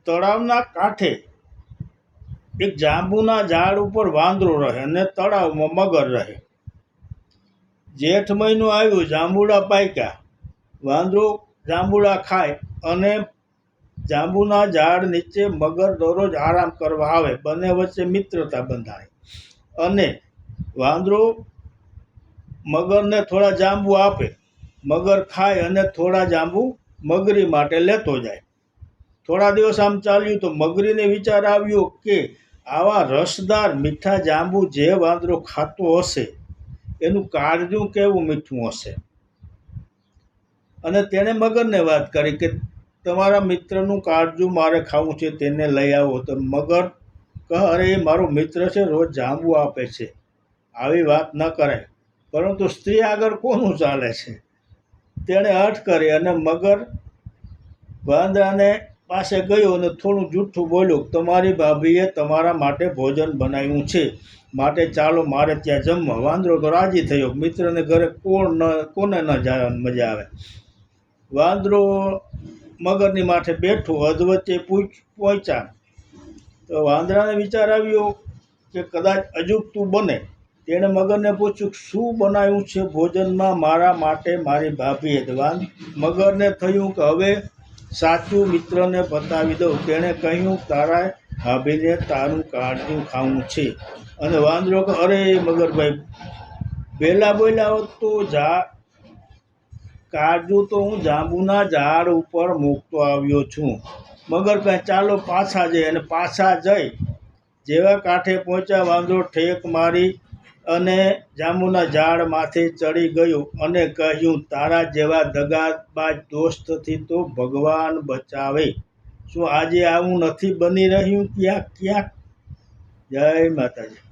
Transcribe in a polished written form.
તળાવના કાંઠે એક જાંબુના ઝાડ ઉપર વાંદરો રહે અને તળાવમાં મગર રહે. જેઠ મહિનો આવ્યો, જાંબુડા પાક્યા. વાંદરો જાંબુડા ખાય અને જાંબુના ઝાડ નીચે મગર દરરોજ આરામ કરવા આવે. બંને વચ્ચે મિત્રતા બંધાય અને વાંદરો મગરને થોડા જાંબુ આપે. મગર ખાય અને થોડા જાંબુ મગરી માટે લેતો જાય. થોડા દિવસ આમ ચાલ્યું તો મગરીને વિચાર આવ્યો કે આવા રસદાર મીઠા જાંબુ જે વાંદરો ખાતો હશે એનું કાળજું કેવું મીઠું હશે. અને તેણે મગરને વાત કરી કે તમારા મિત્રનું કાળજું મારે ખાવું છે, તેને લઈ આવો. તો મગર કહે, અરે એ મારો મિત્ર છે, રોજ જાંબુ આપે છે, આવી વાત ન કરાય. પરંતુ સ્ત્રી આગળ કોનું ચાલે છે? તેણે હઠ કરી અને મગર વાંદરાને પાસે ગયો અને થોડું જૂઠું બોલ્યું, તમારી ભાભીએ તમારા માટે ભોજન બનાવ્યું છે, માટે ચાલો મારે ત્યાં જમવા. વાંદરો તો રાજી થયો. મિત્રને ઘરે કોને ન જવાની મજા આવે. વાંદરો મગરની માથે બેઠો, અધવચ્ચે પહોંચ્યા તો વાંદરાને વિચાર આવ્યો કે કદાચ અજુગતું બને. તેણે મગરને પૂછ્યું, શું બનાવ્યું છે ભોજનમાં મારા માટે મારી ભાભીએ? મગરને થયું કે હવે સાચું મિત્રને બતાવી દઉં. તેણે કહ્યું, તારા ભાભીને તારું કાળજું ખાવું છે. અને વાંદરો કહે, અરે મગરભાઈ, પહેલા બોલ્યા હોત તો કાળજું તો હું જાંબુના ઝાડ ઉપર મૂકતો આવ્યો છું. મગર કહે, ચાલો પાછા જઈએ. અને પાછા જઈ જેવા કાંઠે પહોંચ્યા, વાંદરો ઠેક મારી અને જાંબુના ઝાડ માથે ચડી ગયો અને કહ્યું, તારા જેવા દગાબાજ દોસ્તથી તો ભગવાન બચાવે. શું આજે આવું નથી બની રહ્યું ક્યાંક ક્યાંક? જય માતાજી.